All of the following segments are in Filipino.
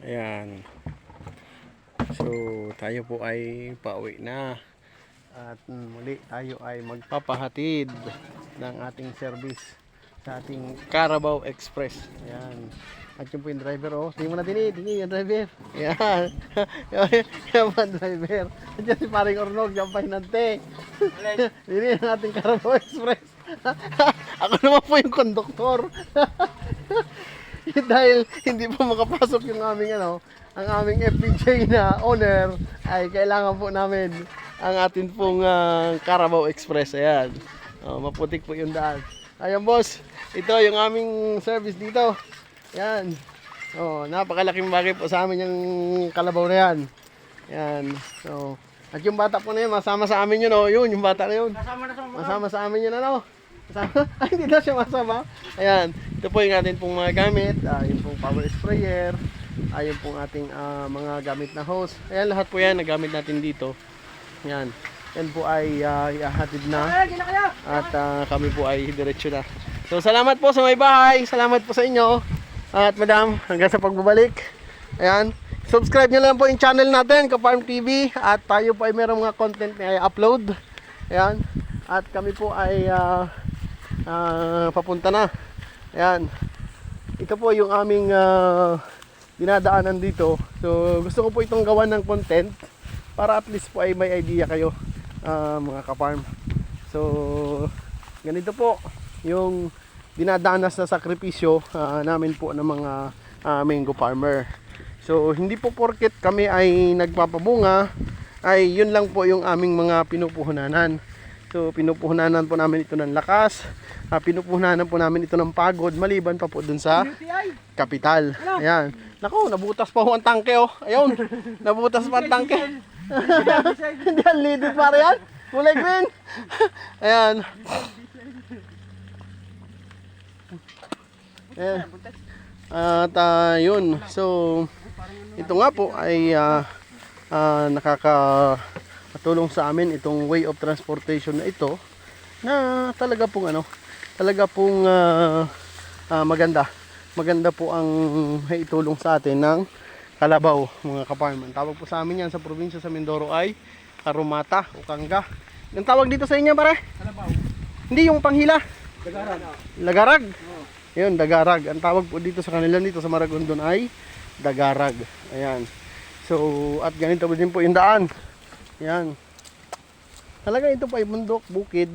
Ayan. So, tayo po ay pauwi na. At muli tayo ay magpapahatid ng ating service sa ating Carabao Express. Ayan. At yung po yung driver, oh. Tingin mo na din, tingin yung driver. Ayan. Yung po driver. Diyan si paring Ornog, yung pahinante. Dini ang ating Carabao Express. Ako naman po yung konduktor. Dahil hindi pa makapasok yung aming ang aming FPJ na owner, ay kailangan po namin ang atin pong Carabao Express. Ayan. Maputik po yung daan. Ayan boss, ito yung aming service dito. Ayan. Napakalaking bagay po sa amin yung kalabaw na yan. Ayan. At yung bata po na yun, masama sa amin yun. Yun, yung bata na yun. Masama sa amin yun Ay, hindi na siya masama. Ayan. Ito po yung atin pong mga gamit. Yung pong power sprayer. Yung pong ating mga gamit na hose. Ayan, lahat po yan na gamit natin dito. Ayan. Yan po ay ihahatid na. At kami po ay diretso na. So, salamat po sa may bahay. Salamat po sa inyo. At madam, hanggang sa pagbabalik. Ayan. Subscribe nyo lang po yung channel natin, Ka-Farm TV. At tayo po ay merong mga content na i-upload. Ayan. At kami po ay papunta na. Ayan. Ito po yung aming dinadaanan dito. So gusto ko po itong gawan ng content para at least po ay may idea kayo, mga ka-farm. So ganito po yung dinadanas na sakripisyo namin po ng mga mango farmer. So hindi po porket kami ay nagpapabunga ay yun lang po yung aming mga pinupuhunanan. So pinupuhunanan po namin ito ng lakas, pinupuhunanan po namin ito ng pagod, maliban pa po dun sa kapital. Ayan. Naku, nabutas pa ho ang tangke, oh. Ayun, nabutas pa ang tangke. Hindi ang lidid para yan. Kulay green. Ayan. Ayan. At yun. So ito nga po ay nakakatulong sa amin itong way of transportation na ito, na talaga pong maganda po ang itulong sa atin ng kalabaw, mga ka-farm. Ang tawag po sa amin yan sa probinsya sa Mindoro ay karumata o kangga. Ang tawag dito sa inyo, pare? Kalabaw. Hindi yung panghila. Dagarag. Lagarag. Ayun, dagarag. Ang tawag po dito sa kanila dito sa Maragondon ay dagarag. Ayan. So, at ganito po din po yung daan. Ayan. Talaga ito pa ay bundok, bukid.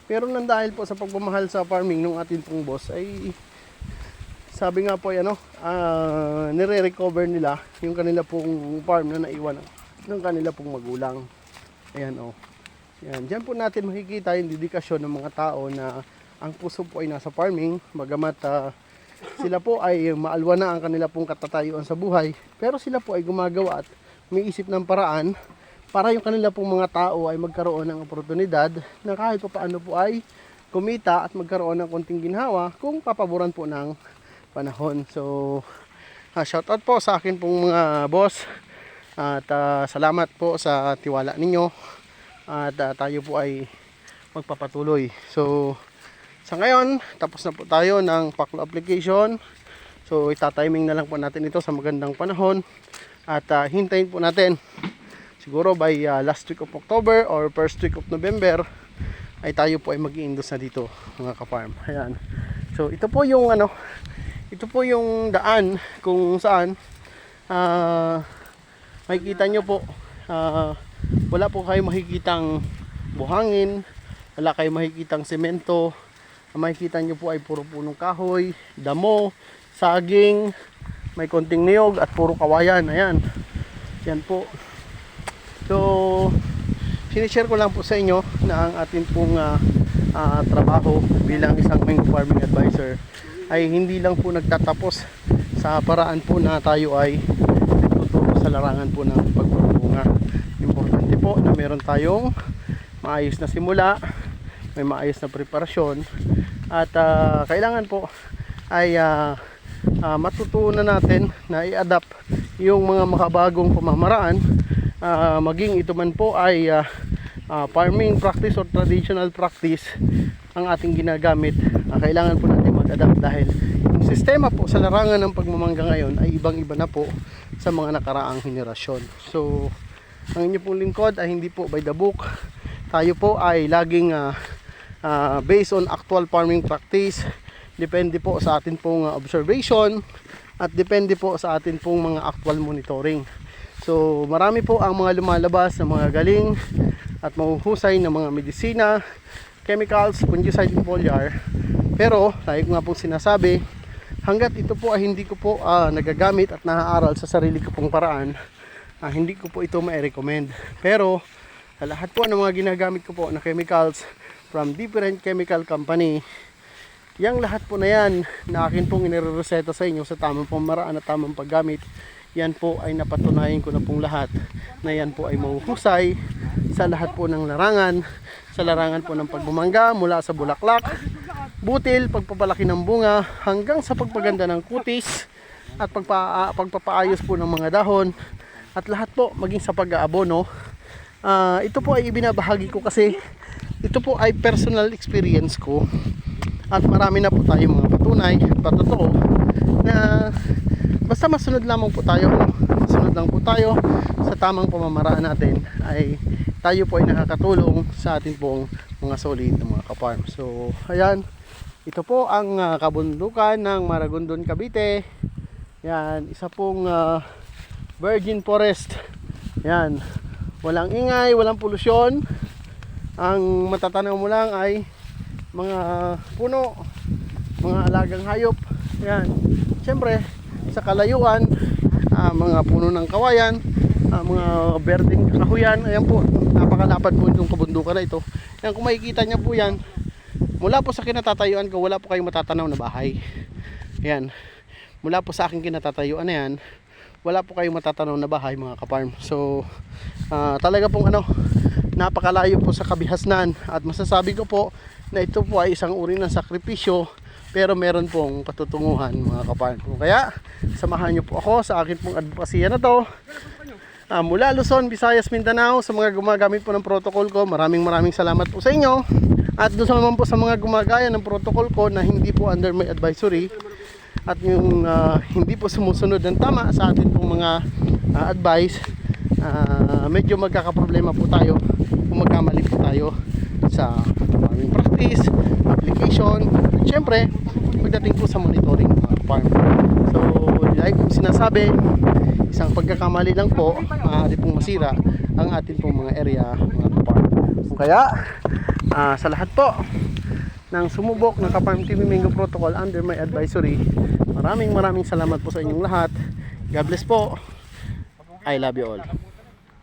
Pero nang dahil po sa pagmamahal sa farming ng ating pong boss ay sabi nga po nire-recover nila yung kanila pong farm na naiwan ng kanila pong magulang. Ayan o. Ayan. Diyan po natin makikita yung dedikasyon ng mga tao na ang puso po ay nasa farming. Bagamat sila po ay maalwa na ang kanila pong katatayuan sa buhay. Pero sila po ay gumagawa at may isip ng paraan para yung kanila pong mga tao ay magkaroon ng oportunidad na kahit pa paano po ay kumita at magkaroon ng konting ginhawa kung papaboran po ng panahon. So shoutout po sa akin pong mga boss at salamat po sa tiwala ninyo at tayo po ay magpapatuloy. So sa ngayon tapos na po tayo ng paklo application. So itatiming na lang po natin ito sa magandang panahon at hintayin po natin siguro by last week of October or first week of November ay tayo po ay mag-i-indos na dito, mga ka-farm. Ayan. So ito po yung daan kung saan makikita nyo po wala po kayo makikitang buhangin, wala kayo makikitang semento. Ang makikita nyo po ay puro punong kahoy, damo, saging, may konting niyog at puro kawayan. Ayan. Yan po. So sinishare ko lang po sa inyo na ang atin pong trabaho bilang isang mango farming advisor ay hindi lang po nagtatapos sa paraan po na tayo ay nagtuturo sa larangan po ng pagbubunga. Importante po na meron tayong maayos na simula, may maayos na preparasyon at kailangan po ay matutunan natin na i-adapt yung mga makabagong pamamaraan, maging ito man po ay farming practice or traditional practice ang ating ginagamit. Kailangan po natin mag-adapt dahil yung sistema po sa larangan ng pagmamangga ngayon ay ibang-iba na po sa mga nakaraang henerasyon. So ang inyo pong lingkod ay hindi po by the book. Tayo po ay laging based on actual farming practice. Depende po sa atin pong observation at depende po sa atin pong mga actual monitoring. So marami po ang mga lumalabas na mga galing at mahuhusay na mga medisina, chemicals, fungicide, foliar. Pero like nga pong sinasabi, hanggat ito po ay hindi ko po nagagamit at naaaral sa sarili ko pong paraan, hindi ko po ito ma-recommend. Pero sa lahat po ng mga ginagamit ko po na chemicals from different chemical company, yang lahat po na yan na akin pong inirereseta sa inyo sa tamang pamaraan at tamang paggamit, yan po ay napatunayan ko na pong lahat na yan po ay mahuhusay sa lahat po ng larangan, sa larangan po ng pagbumangga mula sa bulaklak, butil, pagpapalaki ng bunga hanggang sa pagpaganda ng kutis at pagpapaayos po ng mga dahon at lahat po maging sa pag-aabono. Ito po ay ibinabahagi ko kasi ito po ay personal experience ko at marami na po tayong mga patunay, patotoo na basta masunod lamang po tayo, masunod lang po tayo sa tamang pamamaraan natin, ay tayo po ay nakakatulong sa atin pong mga solid na mga kaparm. So ayan, ito po ang kabundukan ng Maragondon, Cavite. Yan, isa pong virgin forest. Yan, walang ingay, walang polusyon. Ang matatanaw mo lang ay mga puno, mga alagang hayop. Yan, siyempre sa kalayuan, mga puno ng kawayan, mga berdeng kahuyan. Ayan po, napakalapad po itong kabundukan na ito. Yan, kung makikita niya po yan, mula po sa kinatatayuan ko, wala po kayong matatanaw na bahay. Yan, mula po sa aking kinatatayuan na yan, wala po kayong matatanaw na bahay, mga kaparm. So talaga pong napakalayo po sa kabihasnan, at masasabi ko po na ito po ay isang uri ng sakripisyo, pero meron pong patutunguhan, mga kaparm. Kaya samahan niyo po ako sa akin pong advokasya na to, mula Luzon, Visayas, Mindanao. Sa mga gumagamit po ng protocol ko, maraming salamat po sa inyo. At doon naman po sa mga gumagaya ng protocol ko na hindi po under my advisory at yung hindi po sumusunod ng tama sa atin pong mga advice, medyo magkakaproblema po tayo kung magkamali po tayo sa farming practice, application, at syempre pagdating po sa monitoring farm. So like sinasabi, isang pagkakamali lang po maaari pong masira ang atin pong mga area, mga farm. Kaya sa lahat po ng sumubok ng Ka-Farm TV Mango Protocol under my advisory, maraming salamat po sa inyong lahat. God bless po. I love you all.